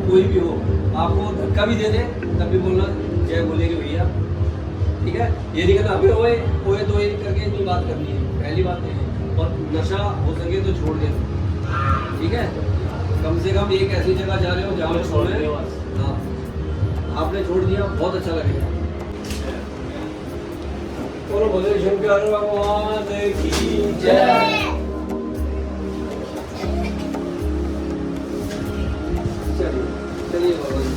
कोई भी हो, आपको धक्का भी दे दे तब भी बोलना जय बोलेंगे भैया, ठीक है। ये नहीं कहना अबे ओए ओए तो ये करके इतनी बात करनी है, पहली बात है। और नशा हो सके तो छोड़ देना, ठीक है। कम से कम एक ऐसी जगह जा रहे हो जहाँ छोड़ रहे हो। हाँ, आपने छोड़ दिया, बहुत अच्छा लगेगा। बोलो भोले शंकर भगवान की जय। चलिए बाबा जी।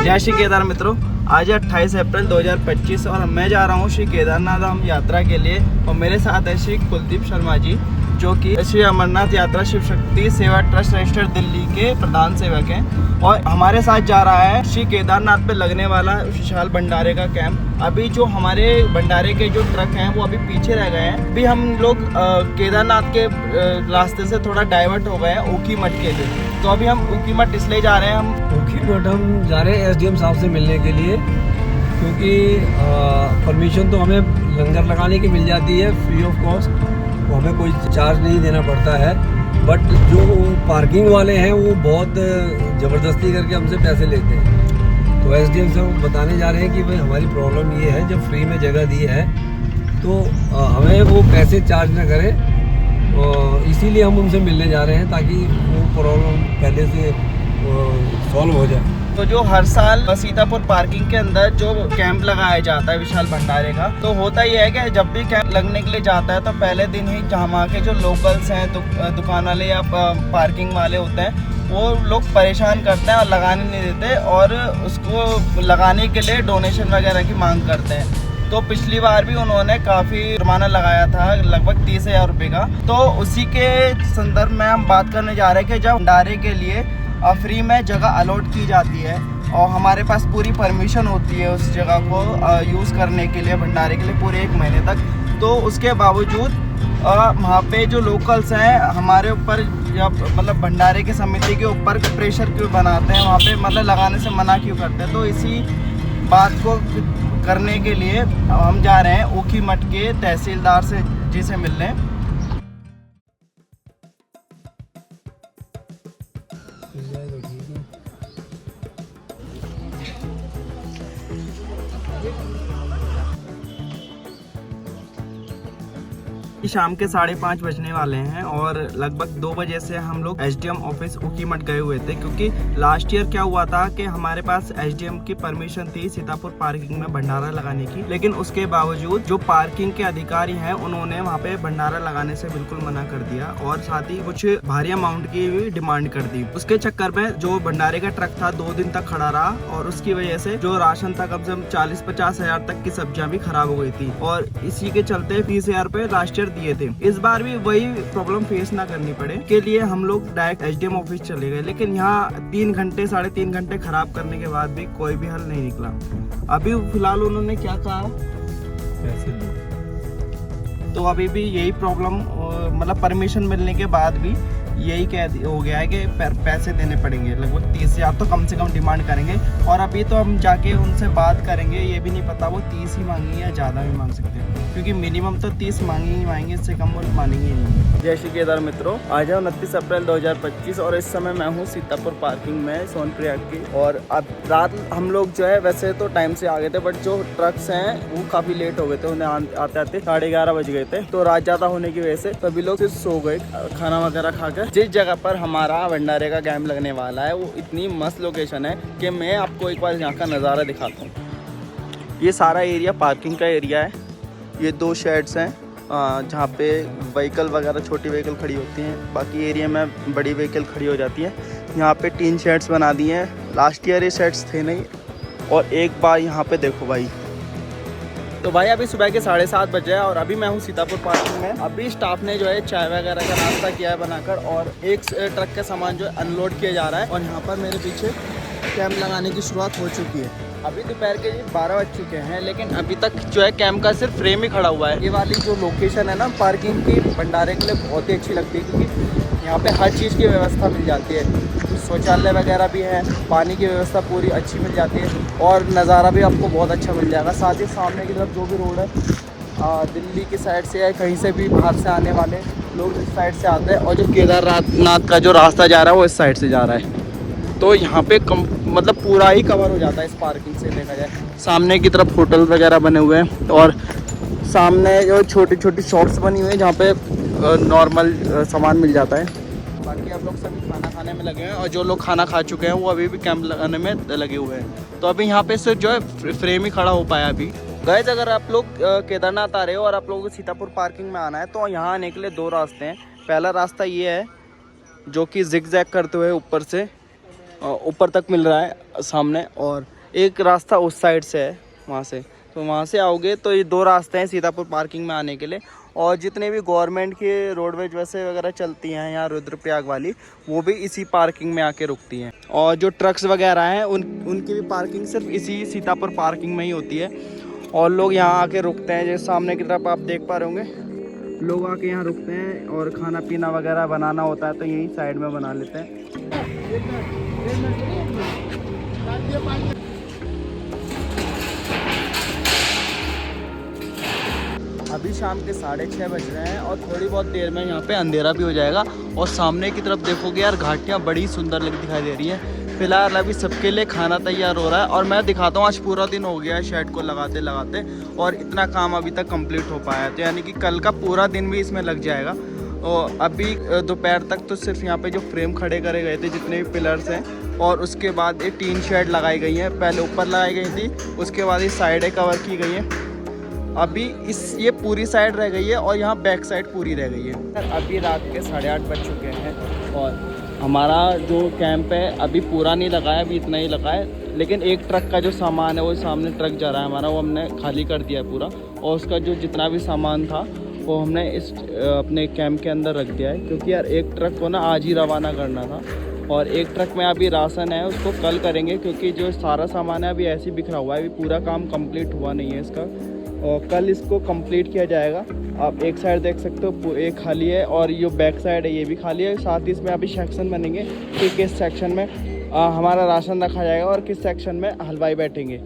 जय श्री केदार मित्रों, आज 28 अप्रैल 2025 और मैं जा रहा हूँ श्री केदारनाथ धाम यात्रा के लिए। और मेरे साथ है श्री कुलदीप शर्मा जी, जो कि श्री अमरनाथ यात्रा शिव शक्ति सेवा ट्रस्ट रजिस्टर्ड दिल्ली के प्रधान सेवक हैं। और हमारे साथ जा रहा है श्री केदारनाथ पे लगने वाला विशाल भंडारे का कैंप। अभी जो हमारे भंडारे के जो ट्रक हैं वो अभी पीछे रह गए हैं। अभी हम लोग केदारनाथ के रास्ते से थोड़ा डाइवर्ट हो गए हैं ऊखीमठ के लिए। तो अभी हम ऊखीमठ इसलिए जा रहे हैं, हम ऊखीमठ हम जा रहे हैं एसडीएम साहब से मिलने के लिए, क्योंकि परमिशन तो हमें लंगर लगाने की मिल जाती है फ्री ऑफ कॉस्ट, वो हमें कोई चार्ज नहीं देना पड़ता है। बट जो पार्किंग वाले हैं वो बहुत ज़बरदस्ती करके हमसे पैसे लेते हैं। तो एसडीएम से हम बताने जा रहे हैं कि भाई हमारी प्रॉब्लम ये है, जब फ्री में जगह दी है तो हमें वो पैसे चार्ज ना करें। इसीलिए हम उनसे मिलने जा रहे हैं ताकि वो प्रॉब्लम पहले से सॉल्व हो जाए। तो जो हर साल सीतापुर पार्किंग के अंदर जो कैंप लगाया जाता है विशाल भंडारे का, तो होता ही है कि जब भी कैंप लगने के लिए जाता है तो पहले दिन ही वहाँ के जो लोकल्स हैं, दुकान वाले या पार्किंग वाले होते हैं, वो लोग परेशान करते हैं और लगाने नहीं देते और उसको लगाने के लिए डोनेशन वगैरह की मांग करते हैं। तो पिछली बार भी उन्होंने काफ़ी जुर्माना लगाया था, लगभग 30,000 रुपये का। तो उसी के संदर्भ में हम बात करने जा रहे हैं कि जब भंडारे के लिए फ्री में जगह अलॉट की जाती है और हमारे पास पूरी परमिशन होती है उस जगह को यूज़ करने के लिए, भंडारे के लिए पूरे 1 महीने तक, तो उसके बावजूद वहाँ पे जो लोकल्स हैं हमारे ऊपर, जब मतलब भंडारे की समिति के ऊपर प्रेशर क्यों बनाते हैं, वहाँ पे मतलब लगाने से मना क्यों करते हैं। तो इसी बात को करने के लिए हम जा रहे हैं ऊखीमठ के तहसीलदार से जी से मिलने। शाम के 5:30 बजने वाले हैं और लगभग 2 बजे से हम लोग एसडीएम ऑफिस ऊखीमठ गए हुए थे, क्योंकि लास्ट ईयर क्या हुआ था कि हमारे पास एसडीएम की परमिशन थी सीतापुर पार्किंग में भंडारा लगाने की, लेकिन उसके बावजूद जो पार्किंग के अधिकारी हैं उन्होंने वहाँ पे भंडारा लगाने से बिल्कुल मना कर दिया और साथ ही कुछ भारी अमाउंट की भी डिमांड कर दी। उसके चक्कर में जो भंडारे का ट्रक था 2 दिन तक खड़ा रहा और उसकी वजह से जो राशन था कम से कम 40-50 हज़ार तक की सब्जियां भी खराब हो गई थी और इसी के चलते 30,000 रुपये लास्ट ईयर दिए थे। इस बार भी वही प्रॉब्लम फेस ना करनी पड़े के लिए हम लोग डायरेक्ट एसडीएम ऑफिस चले गए, लेकिन यहाँ 3 घंटे 3.5 घंटे खराब करने के बाद भी कोई भी हल नहीं निकला। अभी फिलहाल उन्होंने क्या कहा, तो अभी भी यही प्रॉब्लम, मतलब परमिशन मिलने के बाद भी यही कह हो गया है कि पैसे देने पड़ेंगे, लगभग 30,000 तो कम से कम डिमांड करेंगे। और अभी तो हम जाके उनसे बात करेंगे, ये भी नहीं पता वो 30 ही मांगेंगे या ज़्यादा भी मांग सकते हैं, क्योंकि मिनिमम तो 30 मांगेंगे, इससे कम वो मानेंगे नहीं। जय श्री केदार मित्रों, आज है 29 अप्रैल 2025 और इस समय मैं हूँ सीतापुर पार्किंग में सोनप्रयाग की। और अब रात हम लोग जो है वैसे तो टाइम से आ गए थे, बट जो ट्रक्स हैं वो काफ़ी लेट हो गए थे, उन्हें आते आते 11:30 बज गए थे। तो रात ज़्यादा होने की वजह से सभी लोग सिर्फ सो गए खाना वगैरह खाकर। जिस जगह पर हमारा भंडारे का कैंप लगने वाला है वो इतनी मस्त लोकेशन है कि मैं आपको एक बार यहाँ का नज़ारा दिखाता हूँ। ये सारा एरिया पार्किंग का एरिया है। ये 2 शेड्स हैं जहाँ पे व्हीकल वगैरह, छोटी व्हीकल खड़ी होती हैं, बाकी एरिया में बड़ी व्हीकल खड़ी हो जाती है। यहाँ पे 3 शेड्स बना दिए हैं, लास्ट ईयर ये शेड्स थे नहीं। और एक बार यहाँ पे देखो भाई, तो भाई अभी सुबह के 7:30 बजे है और अभी मैं हूँ सीतापुर पार्किंग में। अभी स्टाफ ने जो है चाय वगैरह का नाश्ता किया है बनाकर और एक ट्रक का सामान जो है अनलोड किया जा रहा है और यहाँ पर मेरे पीछे कैंप लगाने की शुरुआत हो चुकी है। अभी दोपहर के 12 बज चुके हैं लेकिन अभी तक जो है कैंप का सिर्फ फ्रेम ही खड़ा हुआ है। ये वाली जो लोकेशन है ना पार्किंग की भंडारे के लिए बहुत ही अच्छी लगती है क्योंकि यहाँ पे हर चीज़ की व्यवस्था मिल जाती है। शौचालय वगैरह भी है, पानी की व्यवस्था पूरी अच्छी मिल जाती है और नज़ारा भी आपको बहुत अच्छा मिल जाएगा। साथ ही सामने की तरफ जो भी रोड है दिल्ली की साइड से है, कहीं से भी बाहर से आने वाले लोग इस साइड से आते हैं और जो केदारनाथ का जो रास्ता जा रहा है वो इस साइड से जा रहा है। तो यहाँ पे मतलब पूरा ही कवर हो जाता है इस पार्किंग से देखा जाए। सामने की तरफ होटल वगैरह बने हुए हैं और सामने जो छोटी छोटी शॉप्स बनी हुई है जहाँ पे नॉर्मल सामान मिल जाता है। बाकी आप लोग सभी खाना खाने में लगे हैं और जो लोग खाना खा चुके हैं वो अभी भी कैंप लगाने में लगे हुए हैं। तो अभी यहाँ पे सिर्फ जो है फ्रेम ही खड़ा हो पाया अभी। गाइस अगर आप लोग केदारनाथ आ रहे हो और आप लोगों को सीतापुर पार्किंग में आना है तो यहाँ आने के लिए 2 रास्ते हैं। पहला रास्ता ये है जो कि जिग-जैग करते हुए ऊपर से ऊपर तक मिल रहा है सामने, और एक रास्ता उस साइड से है वहाँ से। तो वहाँ से आओगे तो ये 2 रास्ते हैं सीतापुर पार्किंग में आने के लिए। और जितने भी गवर्नमेंट की रोडवेज वैसे वगैरह चलती हैं यहाँ रुद्रप्रयाग वाली, वो भी इसी पार्किंग में आके रुकती हैं। और जो ट्रक्स वगैरह हैं उनकी भी पार्किंग सिर्फ इसी सीतापुर पार्किंग में ही होती है और लोग यहाँ आके रुकते हैं। जैसे सामने की तरफ आप देख पा रहे होंगे लोग आके यहाँ रुकते हैं और खाना पीना वगैरह बनाना होता है तो यहीं साइड में बना लेते हैं। अभी शाम के 6:30 बज रहे हैं और थोड़ी बहुत देर में यहाँ पे अंधेरा भी हो जाएगा। और सामने की तरफ देखोगे यार घाटियाँ बड़ी सुंदर दिखाई दे रही है। फिलहाल अभी सबके लिए खाना तैयार हो रहा है और मैं दिखाता हूँ आज पूरा दिन हो गया है शेड को लगाते लगाते और इतना काम अभी तक कंप्लीट हो पाया है। तो यानी कि कल का पूरा दिन भी इसमें लग जाएगा। और अभी दोपहर तक तो सिर्फ यहाँ पे जो फ्रेम खड़े करे गए थे जितने भी पिलर्स हैं और उसके बाद एक टीन शेड लगाई गई है। पहले ऊपर लगाई गई थी, उसके बाद ये साइडें कवर की गई हैं। अभी ये पूरी साइड रह गई है और यहाँ बैक साइड पूरी रह गई है। अभी रात के 8:30 बज चुके हैं और हमारा जो कैंप है अभी पूरा नहीं लगा है, अभी इतना ही लगा है। लेकिन एक ट्रक का जो सामान है वो सामने ट्रक जा रहा है हमारा, वो हमने खाली कर दिया है पूरा। और उसका जो जितना भी सामान था वो हमने इस अपने कैंप के अंदर रख दिया है क्योंकि यार एक ट्रक को ना आज ही रवाना करना था और एक ट्रक में अभी राशन है उसको कल करेंगे क्योंकि जो सारा सामान है अभी ऐसे ही बिखरा हुआ है, अभी पूरा काम कंप्लीट हुआ नहीं है इसका और कल इसको कंप्लीट किया जाएगा। आप एक साइड देख सकते हो एक खाली है और ये बैक साइड है ये भी खाली है। साथ ही इसमें अभी सेक्शन बनेंगे कि किस सेक्शन में हमारा राशन रखा जाएगा और किस सेक्शन में हलवाई बैठेंगे।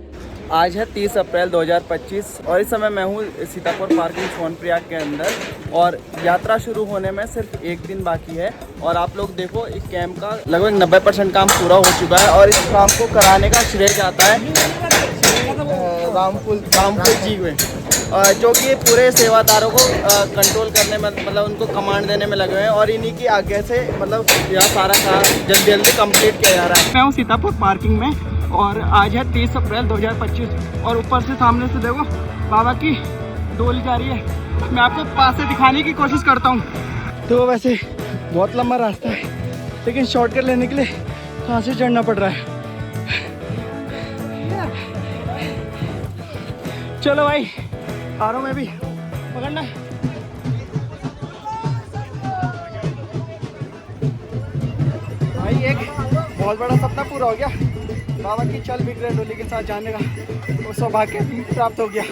आज है 30 अप्रैल 2025 और इस समय मैं हूँ सीतापुर पार्किंग सोनप्रयाग के अंदर और यात्रा शुरू होने में सिर्फ 1 दिन बाकी है। और आप लोग देखो इस कैंप का लगभग 90% काम पूरा हो चुका है और इस काम को कराने का श्रेय जाता है रामफुल जी में, जो कि पूरे सेवादारों को कंट्रोल करने में मतलब उनको कमांड देने में लगे हुए हैं और इन्हीं की आगे से मतलब यह सारा काम जल्दी कंप्लीट किया जा रहा है। मैं हूँ सीतापुर पार्किंग में और आज है 30 अप्रैल 2025 और ऊपर से सामने से देखो बाबा की डोली जा रही है। मैं आपको पास से दिखाने की कोशिश करता हूँ। तो वैसे बहुत लंबा रास्ता है लेकिन शॉर्टकट लेने के लिए कहाँ से चढ़ना पड़ रहा है। चलो भाई आ रहा हूँ मैं भी, पकड़ना। भाई एक बहुत बड़ा सपना पूरा हो गया, बाबा की चल बिगड़े डोली के साथ जाने का वो सौभाग्य प्राप्त हो गया।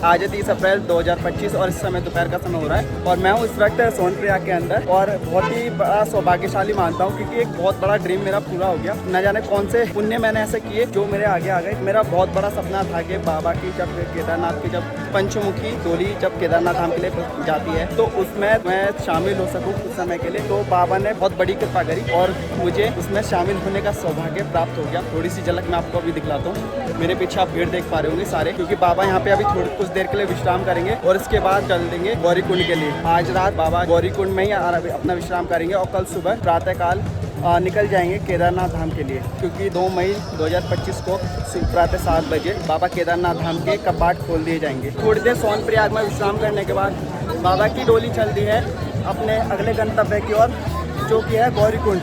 आज है 30 अप्रैल 2025 और इस समय दोपहर का समय हो रहा है और मैं हूँ इस वक्त सोनप्रयाग के अंदर और बहुत ही बड़ा सौभाग्यशाली मानता हूँ क्योंकि एक बहुत बड़ा ड्रीम मेरा पूरा हो गया। न जाने कौन से पुण्य मैंने ऐसे किए जो मेरे आगे आ गए। मेरा बहुत बड़ा सपना था कि बाबा की जब केदारनाथ की जब पंचमुखी डोली जब केदारनाथ धाम के लिए जाती है तो उसमें मैं शामिल हो सकूँ कुछ समय के लिए। तो बाबा ने बहुत बड़ी कृपा करी और मुझे उसमें शामिल होने का सौभाग्य प्राप्त हो गया। थोड़ी सी झलक मैं आपको अभी दिखलाता हूँ। मेरे पीछे आप भीड़ देख पा रहे होंगे सारे, क्योंकि बाबा यहाँ पे अभी थोड़ी कुछ देर के लिए विश्राम करेंगे और इसके बाद चल देंगे गौरीकुंड के लिए। आज रात बाबा गौरीकुंड में ही अपना विश्राम करेंगे और कल सुबह प्रातःकाल निकल जाएंगे केदारनाथ धाम के लिए, क्योंकि 2 मई 2025 को प्रातः 7 बजे बाबा केदारनाथ धाम के कपाट खोल दिए जाएंगे। थोड़ी देर सोनप्रयाग में विश्राम करने के बाद बाबा की डोली चलती है अपने अगले गंतव्य की ओर, जो कि है गौरीकुंड।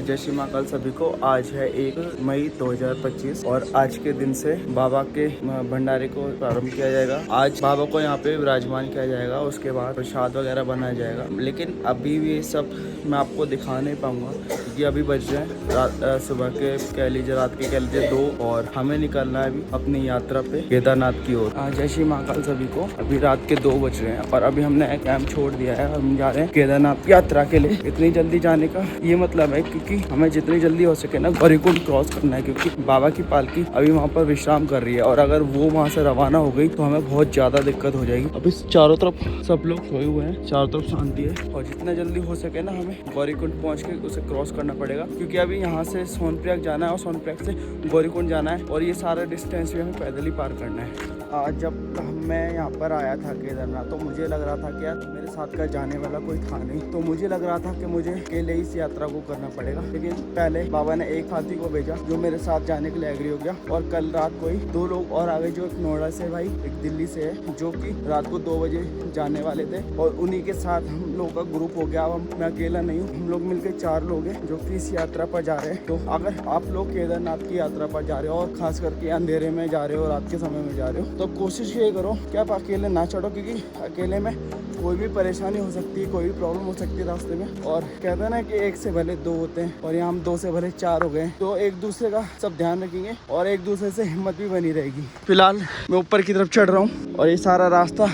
जय श्री महाकाल सभी को। आज है 1 मई 2025 और आज के दिन से बाबा के भंडारे को प्रारंभ किया जाएगा। आज बाबा को यहाँ पे विराजमान किया जाएगा, उसके बाद प्रसाद वगैरह बनाया जाएगा। लेकिन अभी भी ये सब मैं आपको दिखा नहीं पाऊंगा क्योंकि अभी बज रहे हैं सुबह के कह लीजिए रात के कह लीजिए 2 और हमें निकलना है अभी अपनी यात्रा पे केदारनाथ की ओर। जय श्री महाकाल सभी को। अभी रात के 2 बज रहे हैं और अभी हमने कैंप छोड़ दिया है। हम जा रहे हैं केदारनाथ यात्रा के लिए। इतनी जल्दी जाने का ये मतलब है क्योंकि हमें जितनी जल्दी हो सके ना गौरीकुंड क्रॉस करना है, क्योंकि बाबा की पालकी अभी वहाँ पर विश्राम कर रही है और अगर वो वहाँ से रवाना हो गई तो हमें बहुत ज़्यादा दिक्कत हो जाएगी। अभी चारों तरफ सब लोग सोए हुए हैं, चारों तरफ शांति है और जितना जल्दी हो सके ना हमें गौरीकुंड पहुँच के उसे क्रॉस करना पड़ेगा, क्योंकि अभी यहाँ से सोनप्रयाग जाना है और सोनप्रयाग से गौरीकुंड जाना है और ये सारा डिस्टेंस भी हमें पैदल ही पार करना है। जब मैं यहाँ पर आया था केदारनाथ तो मुझे लग रहा था कि यार मेरे साथ का जाने वाला कोई था नहीं, तो मुझे लग रहा था कि मुझे अकेले इस यात्रा को करना पड़ेगा। लेकिन पहले बाबा ने एक साथी को भेजा जो मेरे साथ जाने के लिए एग्री हो गया और कल रात को ही 2 लोग और आ गए, जो एक नोएडा से भाई एक दिल्ली से है, जो कि रात को 2 बजे जाने वाले थे और उन्हीं के साथ हम लोगों का ग्रुप हो गया। अब मैं अकेला नहीं हूँ, हम लोग मिलकर 4 लोग हैं जो कि इस यात्रा पर जा रहे हैं। तो अगर आप लोग केदारनाथ की यात्रा पर जा रहे हो और खास करके अंधेरे में जा रहे हो, रात के समय में जा रहे हो, तो कोशिश ये करो कि आप अकेले ना चढ़ो, क्योंकि अकेले में कोई भी परेशानी हो सकती है, कोई भी प्रॉब्लम हो सकती है रास्ते में। और कहते हैं ना कि 1 से भले 2 होते हैं और यहाँ हम 2 से भले 4 हो गए, तो एक दूसरे का सब ध्यान रखेंगे और एक दूसरे से हिम्मत भी बनी रहेगी। फिलहाल मैं ऊपर की तरफ चढ़ रहा हूँ और ये सारा रास्ता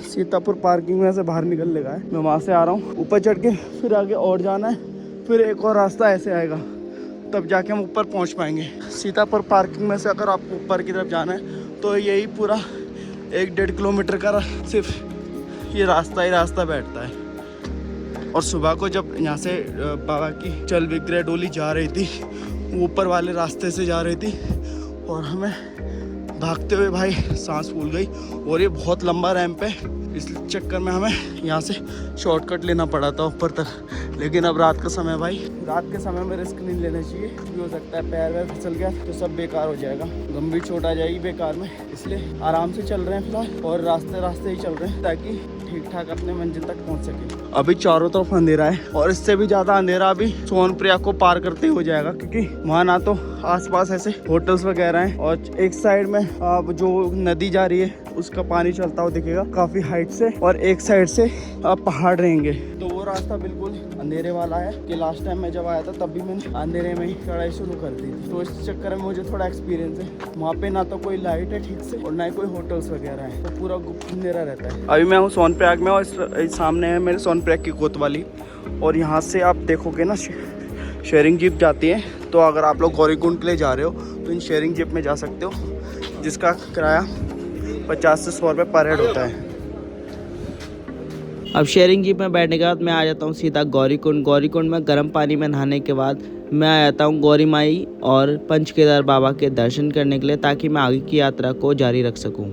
सीतापुर पार्किंग में से बाहर निकलने का है। मैं वहाँ से आ रहा हूँ, ऊपर चढ़ के फिर आगे और जाना है, फिर एक और रास्ता ऐसे आएगा, तब जाके हम ऊपर पहुँच पाएंगे। सीतापुर पार्किंग में से अगर आपको ऊपर की तरफ जाना है तो यही पूरा 1-1.5 किलोमीटर का सिर्फ ये रास्ता ही रास्ता बैठता है। और सुबह को जब यहाँ से बाबा की चल विग्रह डोली जा रही थी, वो ऊपर वाले रास्ते से जा रही थी और हमें भागते हुए भाई सांस फूल गई। और ये बहुत लंबा रैंप है, इस चक्कर में हमें यहाँ से शॉर्टकट लेना पड़ा था ऊपर तक। लेकिन अब रात का समय भाई, रात के समय में रिस्क नहीं लेना चाहिए, भी हो सकता है पैर वैर फिसल गया तो सब बेकार हो जाएगा, गंभीर चोट आ जाएगी बेकार में। इसलिए आराम से चल रहे हैं फिलहाल और रास्ते ही चल रहे हैं ताकि ठीक ठाक अपने मंजिल तक पहुंच सके। अभी चारों तरफ अंधेरा है और इससे भी ज़्यादा अंधेरा अभी सोनप्रयाग को पार करते हो जाएगा, क्योंकि वहाँ ना तो आसपास ऐसे होटल्स वगैरह हैं और एक साइड में जो नदी जा रही है उसका पानी चलता हुआ दिखेगा काफ़ी हाइट से, और एक साइड से पहाड़ रहेंगे। तो वो रास्ता बिल्कुल अंधेरे वाला है कि लास्ट टाइम मैं जब आया था तब भी मैंने अंधेरे में ही चढ़ाई शुरू कर दी थी। तो इस चक्कर में मुझे थोड़ा एक्सपीरियंस है। वहाँ पे ना तो कोई लाइट है ठीक से और ना ही कोई होटल्स वगैरह है, तो पूरा अंधेरा रहता है। अभी मैं हूँ सोनप्रयाग में और सामने है मेरे सोनप्रयाग की कोतवाली, और यहाँ से आप देखोगे ना शेयरिंग जीप जाती है। तो अगर आप लोग गौरीकुंड के लिए जा रहे हो तो इन शेयरिंग जीप में जा सकते हो, जिसका किराया 50 से 100 रुपये पर हेड होता है। अब शेयरिंग जीप में बैठने के बाद मैं आ जाता हूँ सीधा गौरीकुंड में गर्म पानी में नहाने के बाद मैं आ जाता हूँ गौरी माई और पंच केदार बाबा के दर्शन करने के लिए, ताकि मैं आगे की यात्रा को जारी रख सकूँ।